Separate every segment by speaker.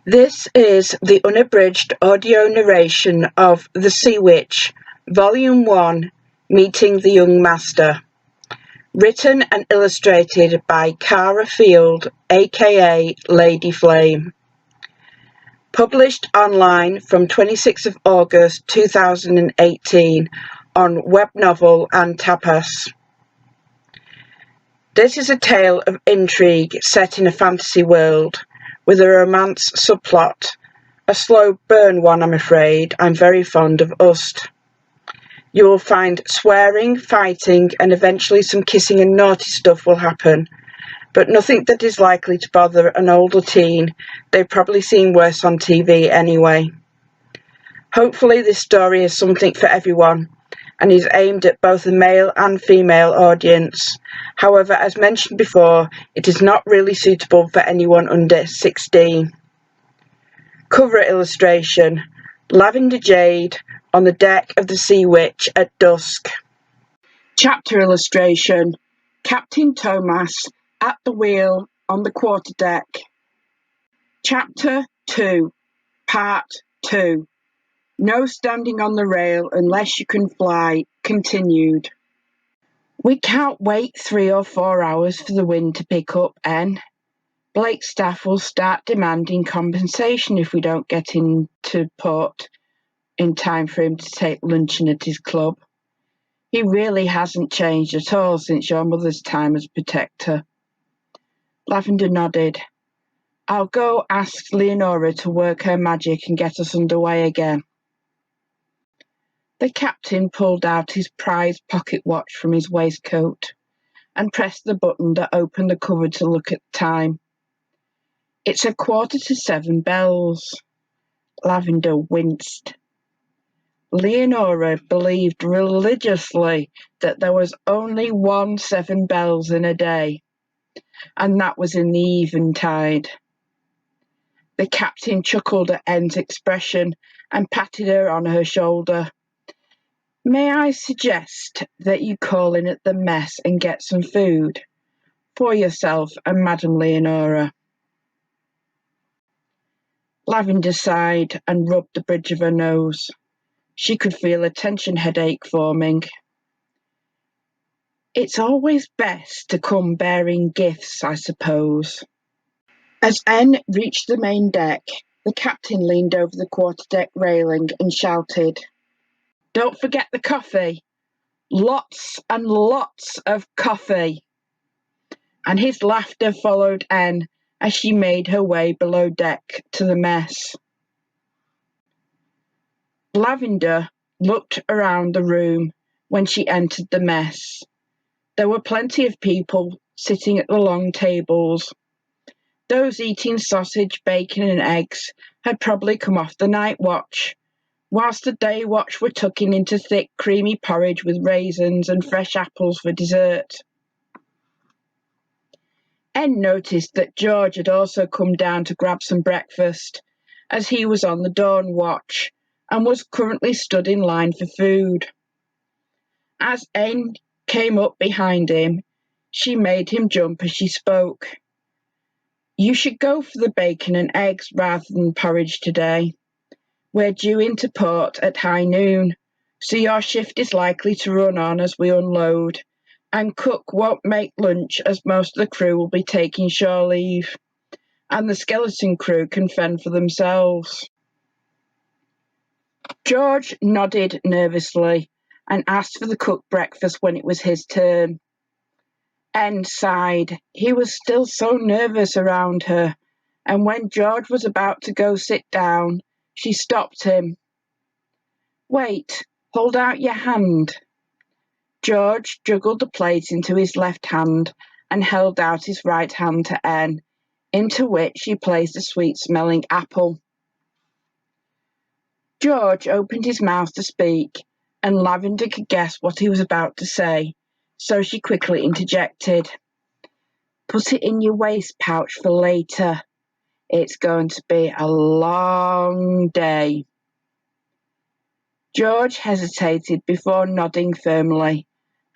Speaker 1: This is the unabridged audio narration of The Sea Witch, Volume 1, Meeting the Young Master. Written and illustrated by Cara aka Lady Flame. Published online from 26th of August 2018 on Web Novel and Tapas. This is a tale of intrigue set in a fantasy world, with a romance subplot. A slow burn one, I'm afraid. I'm very fond of Ust. You will find swearing, fighting, and eventually some kissing and naughty stuff will happen, but nothing that is likely to bother an older teen. They've probably seen worse on TV anyway. Hopefully this story is something for everyone, and is aimed at both a male and female audience. However, as mentioned before, it is not really suitable for anyone under 16. Cover illustration: Lavender Jade on the deck of the Sea Witch at dusk. Chapter illustration: Captain Tapas at the wheel on the quarterdeck. Chapter 2, Part 2. No standing on the rail unless you can fly, continued. We can't wait 3 or 4 hours for the wind to pick up, N. Blake's staff will start demanding compensation if we don't get into port in time for him to take luncheon at his club. He really hasn't changed at all since your mother's time as protector. Lavender nodded. I'll go ask Leonora to work her magic and get us underway again. The captain pulled out his prized pocket watch from his waistcoat and pressed the button that opened the cover to look at the time. It's 6:45 bells. Lavender winced. Leonora believed religiously that there was only 7 bells in a day, and that was in the eventide. The captain chuckled at N's expression and patted her on her shoulder. May I suggest that you call in at the mess and get some food for yourself and Madame Leonora? Lavender sighed and rubbed the bridge of her nose. She could feel a tension headache forming. It's always best to come bearing gifts, I suppose. As N reached the main deck, the captain leaned over the quarterdeck railing and shouted, Don't forget the coffee. Lots and lots of coffee. And his laughter followed N as she made her way below deck to the mess. Lavender looked around the room when she entered the mess. There were plenty of people sitting at the long tables. Those eating sausage, bacon and eggs had probably come off the night watch, whilst the day watch were tucking into thick, creamy porridge with raisins and fresh apples for dessert. N noticed that George had also come down to grab some breakfast, as he was on the dawn watch and was currently stood in line for food. As N came up behind him, she made him jump as she spoke. You should go for the bacon and eggs rather than porridge today. We're due into port at high noon, so your shift is likely to run on as we unload, and cook won't make lunch as most of the crew will be taking shore leave, and the skeleton crew can fend for themselves. George nodded nervously and asked for the cooked breakfast when it was his turn. N sighed. He was still so nervous around her, and when George was about to go sit down, she stopped him. Wait, hold out your hand. George juggled the plate into his left hand and held out his right hand to N, into which he placed a sweet-smelling apple. George opened his mouth to speak, and Lavender could guess what he was about to say, so she quickly interjected. Put it in your waist pouch for later. It's going to be a long day. George hesitated before nodding firmly,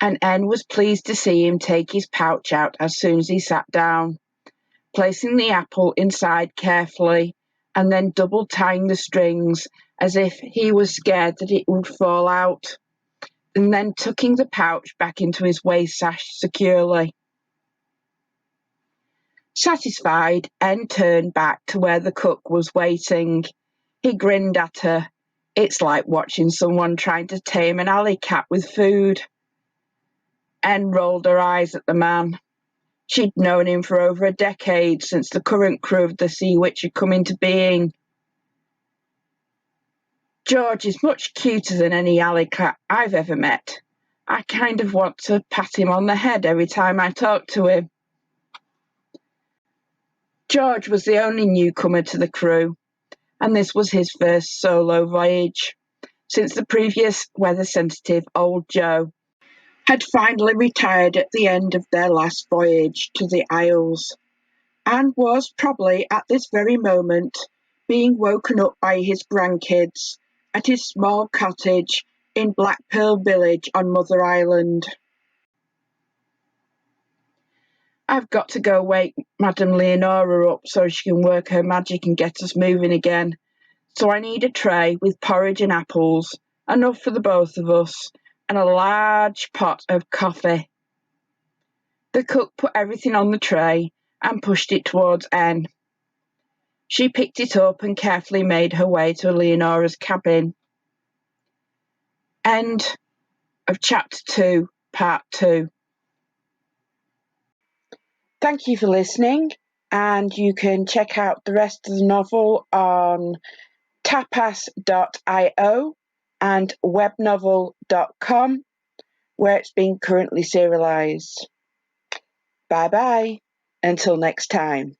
Speaker 1: and N was pleased to see him take his pouch out as soon as he sat down, placing the apple inside carefully and then double tying the strings as if he was scared that it would fall out, and then tucking the pouch back into his waist sash securely. Satisfied, N turned back to where the cook was waiting. He grinned at her. It's like watching someone trying to tame an alley cat with food. N rolled her eyes at the man. She'd known him for over a decade, since the current crew of the Sea Witch had come into being. George is much cuter than any alley cat I've ever met. I kind of want to pat him on the head every time I talk to him. George was the only newcomer to the crew, and this was his first solo voyage, since the previous weather-sensitive Old Joe had finally retired at the end of their last voyage to the Isles, and was probably at this very moment being woken up by his grandkids at his small cottage in Black Pearl Village on Mother Island. I've got to go wake Madame Leonora up so she can work her magic and get us moving again. So I need a tray with porridge and apples, enough for the both of us, and a large pot of coffee. The cook put everything on the tray and pushed it towards N. She picked it up and carefully made her way to Leonora's cabin. End of Chapter 2, Part 2. Thank you for listening, and you can check out the rest of the novel on tapas.io and webnovel.com, where it's being currently serialized. Bye bye, until next time.